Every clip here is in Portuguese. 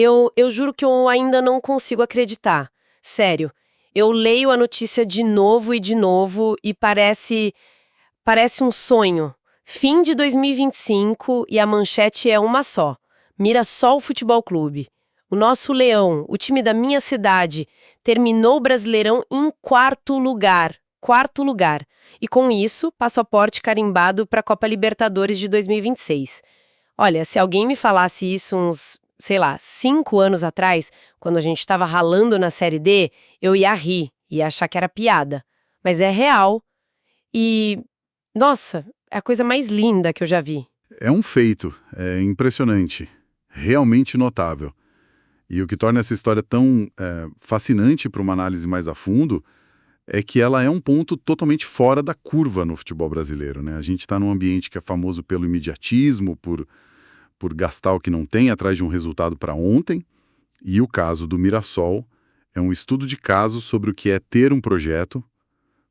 Eu juro que eu ainda não consigo acreditar. Sério. Eu leio a notícia de novo e parece um sonho. Fim de 2025 e a manchete é uma só. Mirassol Futebol Clube. O nosso Leão, o time da minha cidade, terminou o Brasileirão em quarto lugar. Quarto lugar. E com isso, passaporte carimbado para a Copa Libertadores de 2026. Olha, se alguém me falasse isso uns, sei lá, 5 anos atrás, quando a gente estava ralando na Série D, eu ia rir, ia achar que era piada. Mas é real. E, nossa, é a coisa mais linda que eu já vi. É um feito, é impressionante, realmente notável. E o que torna essa história tão fascinante para uma análise mais a fundo é que ela é um ponto totalmente fora da curva no futebol brasileiro, né? A gente está num ambiente que é famoso pelo imediatismo, por gastar o que não tem atrás de um resultado para ontem, e o caso do Mirassol é um estudo de caso sobre o que é ter um projeto,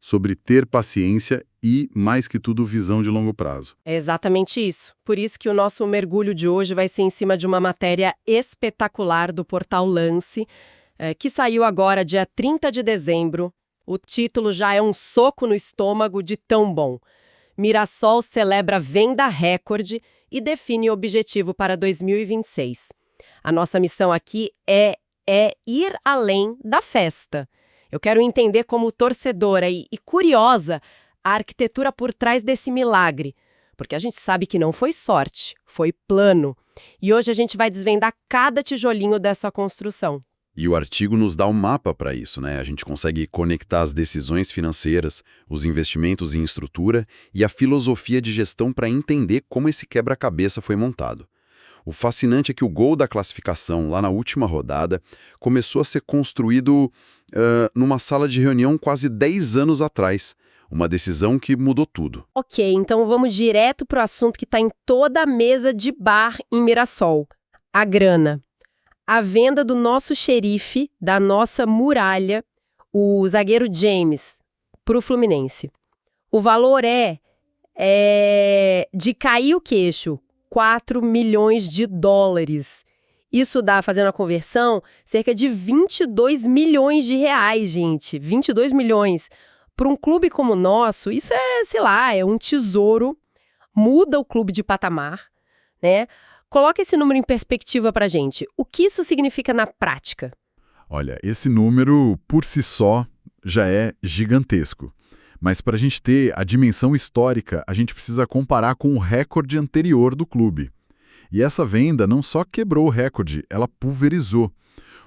sobre ter paciência e, mais que tudo, visão de longo prazo. É exatamente isso. Por isso que o nosso mergulho de hoje vai ser em cima de uma matéria espetacular do portal Lance, que saiu agora dia 30 de dezembro. O título já é um soco no estômago de tão bom. Mirassol celebra venda recorde e define o objetivo para 2026. A nossa missão aqui é ir além da festa. Eu quero entender como torcedora e curiosa a arquitetura por trás desse milagre, porque a gente sabe que não foi sorte, foi plano. E hoje a gente vai desvendar cada tijolinho dessa construção. E o artigo nos dá um mapa para isso, né? A gente consegue conectar as decisões financeiras, os investimentos em estrutura e a filosofia de gestão para entender como esse quebra-cabeça foi montado. O fascinante é que o gol da classificação, lá na última rodada, começou a ser construído numa sala de reunião quase 10 anos atrás. Uma decisão que mudou tudo. Ok, então vamos direto para o assunto que está em toda a mesa de bar em Mirassol. A grana. A venda do nosso xerife, da nossa muralha, o zagueiro James, para o Fluminense. O valor é de cair o queixo, 4 milhões de dólares. Isso dá, fazendo a conversão, cerca de 22 milhões de reais, gente. 22 milhões. Para um clube como o nosso, isso é, sei lá, é um tesouro. Muda o clube de patamar, né? Coloca esse número em perspectiva pra gente. O que isso significa na prática? Olha, esse número, por si só, já é gigantesco. Mas para a gente ter a dimensão histórica, a gente precisa comparar com o recorde anterior do clube. E essa venda não só quebrou o recorde, ela pulverizou.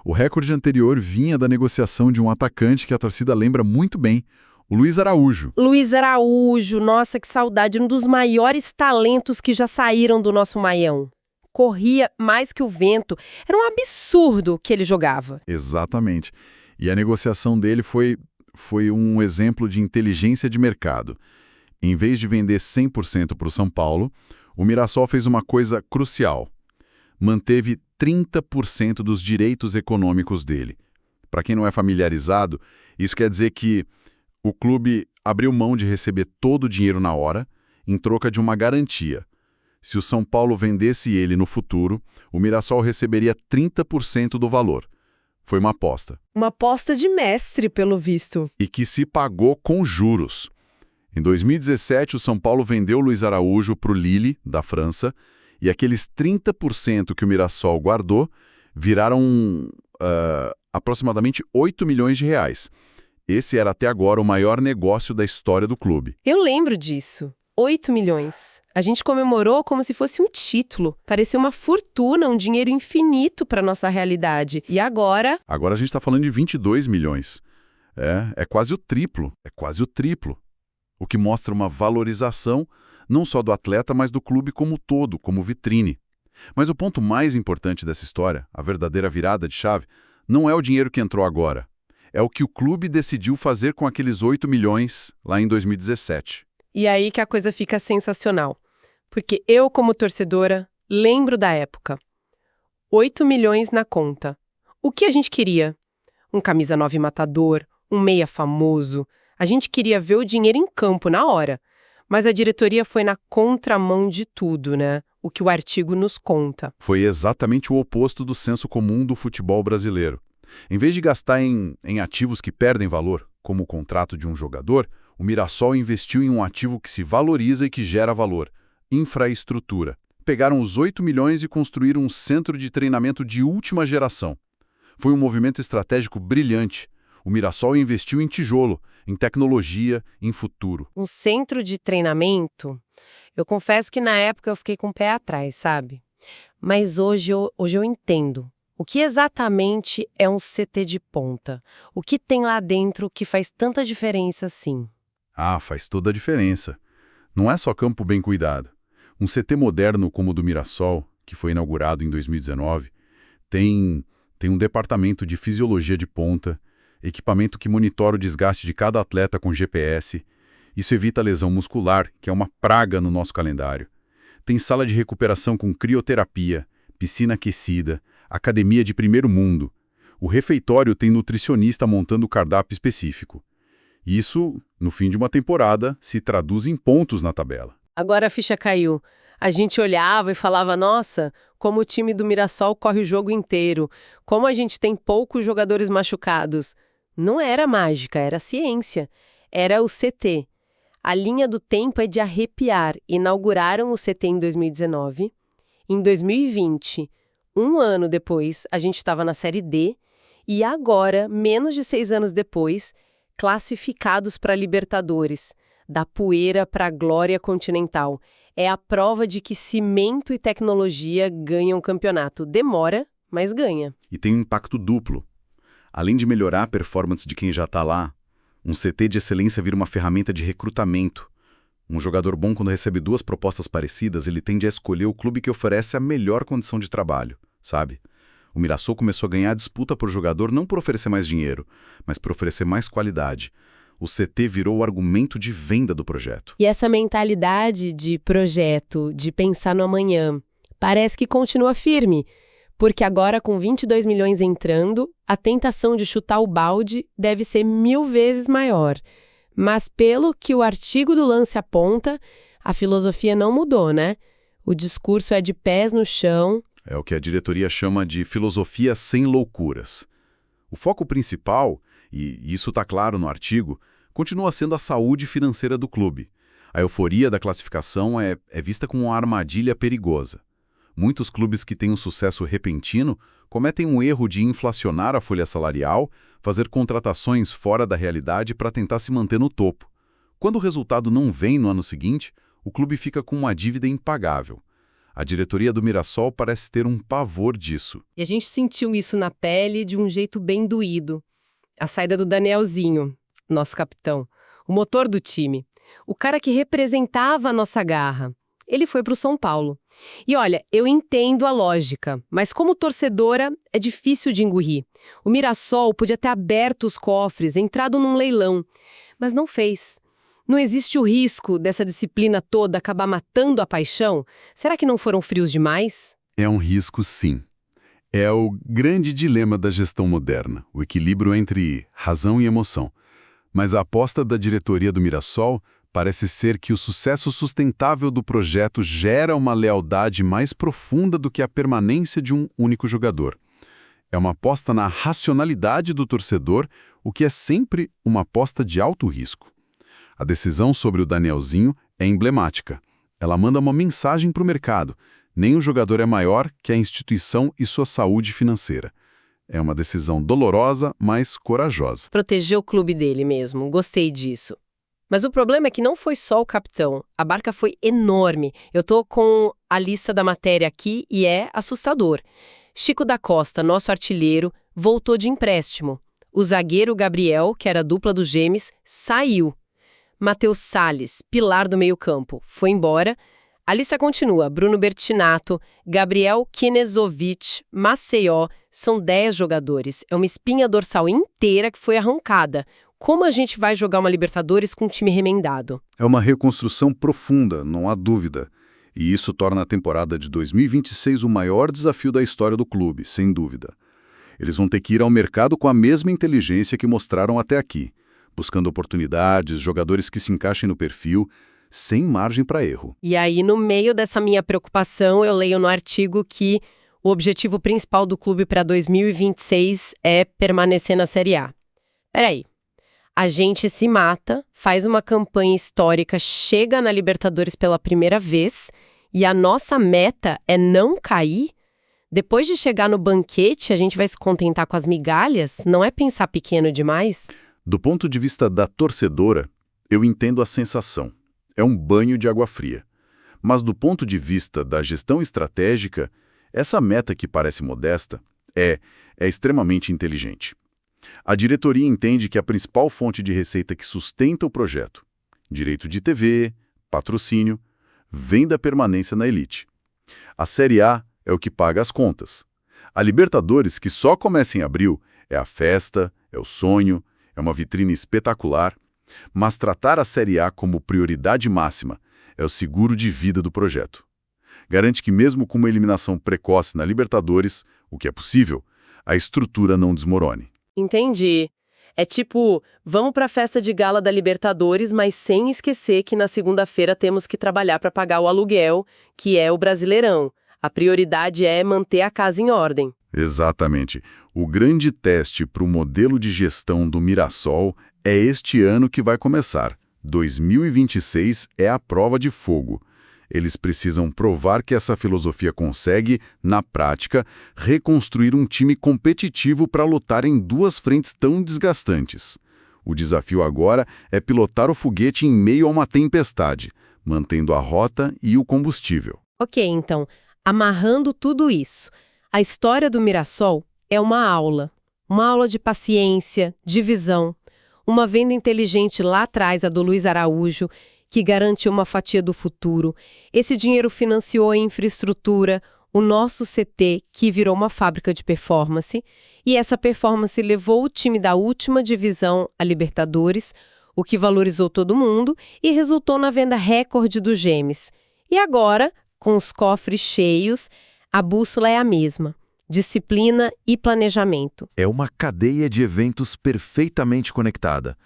O recorde anterior vinha da negociação de um atacante que a torcida lembra muito bem, o Luiz Araújo. Luiz Araújo, nossa, que saudade, um dos maiores talentos que já saíram do nosso Maião. Corria mais que o vento, era um absurdo que ele jogava. Exatamente. E a negociação dele foi um exemplo de inteligência de mercado. Em vez de vender 100% para o São Paulo, o Mirassol fez uma coisa crucial. Manteve 30% dos direitos econômicos dele. Para quem não é familiarizado, isso quer dizer que o clube abriu mão de receber todo o dinheiro na hora, em troca de uma garantia. Se o São Paulo vendesse ele no futuro, o Mirassol receberia 30% do valor. Foi uma aposta. Uma aposta de mestre, pelo visto. E que se pagou com juros. Em 2017, o São Paulo vendeu o Luiz Araújo para o Lille, da França, e aqueles 30% que o Mirassol guardou viraram aproximadamente 8 milhões de reais. Esse era até agora o maior negócio da história do clube. Eu lembro disso. 8 milhões. A gente comemorou como se fosse um título. Parecia uma fortuna, um dinheiro infinito para nossa realidade. E agora? Agora a gente está falando de 22 milhões. É quase o triplo. É quase o triplo. O que mostra uma valorização não só do atleta, mas do clube como todo, como vitrine. Mas o ponto mais importante dessa história, a verdadeira virada de chave, não é o dinheiro que entrou agora. É o que o clube decidiu fazer com aqueles 8 milhões lá em 2017. E aí que a coisa fica sensacional. Porque eu, como torcedora, lembro da época. 8 milhões na conta. O que a gente queria? Um camisa 9 matador, um meia famoso. A gente queria ver o dinheiro em campo na hora. Mas a diretoria foi na contramão de tudo, né? o que o artigo nos conta. Foi exatamente o oposto do senso comum do futebol brasileiro. Em vez de gastar em ativos que perdem valor, como o contrato de um jogador, o Mirassol investiu em um ativo que se valoriza e que gera valor: infraestrutura. Pegaram os 8 milhões e construíram um centro de treinamento de última geração. Foi um movimento estratégico brilhante. O Mirassol investiu em tijolo, em tecnologia, em futuro. Um centro de treinamento, eu confesso que na época eu fiquei com o pé atrás, sabe? Mas hoje eu entendo. O que exatamente é um CT de ponta? O que tem lá dentro que faz tanta diferença assim? Ah, faz toda a diferença. Não é só campo bem cuidado. Um CT moderno como o do Mirassol, que foi inaugurado em 2019, tem um departamento de fisiologia de ponta, equipamento que monitora o desgaste de cada atleta com GPS. Isso evita a lesão muscular, que é uma praga no nosso calendário. Tem sala de recuperação com crioterapia, piscina aquecida, academia de primeiro mundo. O refeitório tem nutricionista montando o cardápio específico. Isso, no fim de uma temporada, se traduz em pontos na tabela. Agora a ficha caiu. A gente olhava e falava, nossa, como o time do Mirassol corre o jogo inteiro, como a gente tem poucos jogadores machucados. Não era mágica, era ciência. Era o CT. A linha do tempo é de arrepiar. Inauguraram o CT em 2019. Em 2020, um ano depois, a gente estava na Série D. E agora, menos de 6 anos depois, classificados para Libertadores. Da poeira para a glória continental. É a prova de que cimento e tecnologia ganham campeonato. Demora, mas ganha. E tem um impacto duplo. Além de melhorar a performance de quem já está lá, um CT de excelência vira uma ferramenta de recrutamento. Um jogador bom, quando recebe 2 propostas parecidas, ele tende a escolher o clube que oferece a melhor condição de trabalho, sabe? O Mirassol começou a ganhar a disputa por jogador não por oferecer mais dinheiro, mas por oferecer mais qualidade. O CT virou o argumento de venda do projeto. E essa mentalidade de projeto, de pensar no amanhã, parece que continua firme, porque agora com 22 milhões entrando, a tentação de chutar o balde deve ser 1000 vezes maior. Mas pelo que o artigo do Lance aponta, a filosofia não mudou, né? O discurso é de pés no chão. É o que a diretoria chama de filosofia sem loucuras. O foco principal, e isso está claro no artigo, continua sendo a saúde financeira do clube. A euforia da classificação é vista como uma armadilha perigosa. Muitos clubes que têm um sucesso repentino cometem um erro de inflacionar a folha salarial, fazer contratações fora da realidade para tentar se manter no topo. Quando o resultado não vem no ano seguinte, o clube fica com uma dívida impagável. A diretoria do Mirassol parece ter um pavor disso. E a gente sentiu isso na pele de um jeito bem doído. A saída do Danielzinho, nosso capitão, o motor do time, o cara que representava a nossa garra. Ele foi para o São Paulo. E olha, eu entendo a lógica, mas como torcedora é difícil de engolir. O Mirassol podia ter aberto os cofres, entrado num leilão, mas não fez. Não existe o risco dessa disciplina toda acabar matando a paixão? Será que não foram frios demais? É um risco, sim. É o grande dilema da gestão moderna, o equilíbrio entre razão e emoção. Mas a aposta da diretoria do Mirassol parece ser que o sucesso sustentável do projeto gera uma lealdade mais profunda do que a permanência de um único jogador. É uma aposta na racionalidade do torcedor, o que é sempre uma aposta de alto risco. A decisão sobre o Danielzinho é emblemática. Ela manda uma mensagem para o mercado. Nem o jogador é maior que a instituição e sua saúde financeira. É uma decisão dolorosa, mas corajosa. Protegeu o clube dele mesmo, gostei disso. Mas o problema é que não foi só o capitão. A barca foi enorme. Eu tô com a lista da matéria aqui e é assustador. Chico da Costa, nosso artilheiro, voltou de empréstimo. O zagueiro Gabriel, que era a dupla dos Gêmeos, saiu. Matheus Salles, pilar do meio-campo, foi embora. A lista continua. Bruno Bertinato, Gabriel Kinezovic, Maceió, são 10 jogadores. É uma espinha dorsal inteira que foi arrancada. Como a gente vai jogar uma Libertadores com um time remendado? É uma reconstrução profunda, não há dúvida. E isso torna a temporada de 2026 o maior desafio da história do clube, sem dúvida. Eles vão ter que ir ao mercado com a mesma inteligência que mostraram até aqui, buscando oportunidades, jogadores que se encaixem no perfil, sem margem para erro. E aí, no meio dessa minha preocupação, eu leio no artigo que o objetivo principal do clube para 2026 é permanecer na Série A. Peraí. A gente se mata, faz uma campanha histórica, chega na Libertadores pela primeira vez e a nossa meta é não cair? Depois de chegar no banquete, a gente vai se contentar com as migalhas? Não é pensar pequeno demais? Do ponto de vista da torcedora, eu entendo a sensação. É um banho de água fria. Mas do ponto de vista da gestão estratégica, essa meta que parece modesta é extremamente inteligente. A diretoria entende que a principal fonte de receita que sustenta o projeto, direito de TV, patrocínio, vem da permanência na elite. A Série A é o que paga as contas. A Libertadores, que só começa em abril, é a festa, é o sonho, é uma vitrine espetacular, mas tratar a Série A como prioridade máxima é o seguro de vida do projeto. Garante que mesmo com uma eliminação precoce na Libertadores, o que é possível, a estrutura não desmorone. Entendi. É tipo, vamos para a festa de gala da Libertadores, mas sem esquecer que na segunda-feira temos que trabalhar para pagar o aluguel, que é o Brasileirão. A prioridade é manter a casa em ordem. Exatamente. O grande teste para o modelo de gestão do Mirassol é este ano que vai começar. 2026 é a prova de fogo. Eles precisam provar que essa filosofia consegue, na prática, reconstruir um time competitivo para lutar em duas frentes tão desgastantes. O desafio agora é pilotar o foguete em meio a uma tempestade, mantendo a rota e o combustível. Ok, então, amarrando tudo isso, a história do Mirassol é uma aula de paciência, de visão, uma venda inteligente lá atrás, a do Luiz Araújo, que garantiu uma fatia do futuro. Esse dinheiro financiou a infraestrutura, o nosso CT, que virou uma fábrica de performance, e essa performance levou o time da última divisão à Libertadores, o que valorizou todo mundo e resultou na venda recorde do Gêmeos. E agora, com os cofres cheios, a bússola é a mesma: disciplina e planejamento. É uma cadeia de eventos perfeitamente conectada.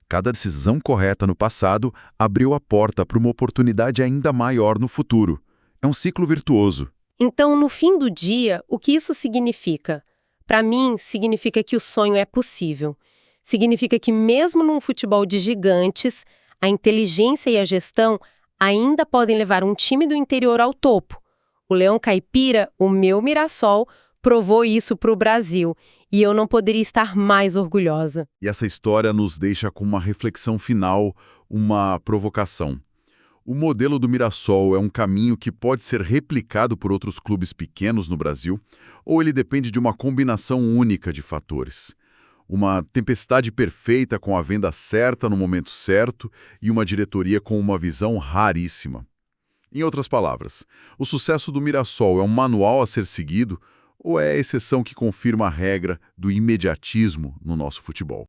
Cada decisão correta no passado abriu a porta para uma oportunidade ainda maior no futuro. É um ciclo virtuoso. Então, no fim do dia, o que isso significa? Para mim, significa que o sonho é possível. Significa que mesmo num futebol de gigantes, a inteligência e a gestão ainda podem levar um time do interior ao topo. O Leão Caipira, o meu Mirassol, provou isso para o Brasil. E eu não poderia estar mais orgulhosa. E essa história nos deixa com uma reflexão final, uma provocação. O modelo do Mirassol é um caminho que pode ser replicado por outros clubes pequenos no Brasil, ou ele depende de uma combinação única de fatores? Uma tempestade perfeita com a venda certa no momento certo e uma diretoria com uma visão raríssima. Em outras palavras, o sucesso do Mirassol é um manual a ser seguido, ou é a exceção que confirma a regra do imediatismo no nosso futebol?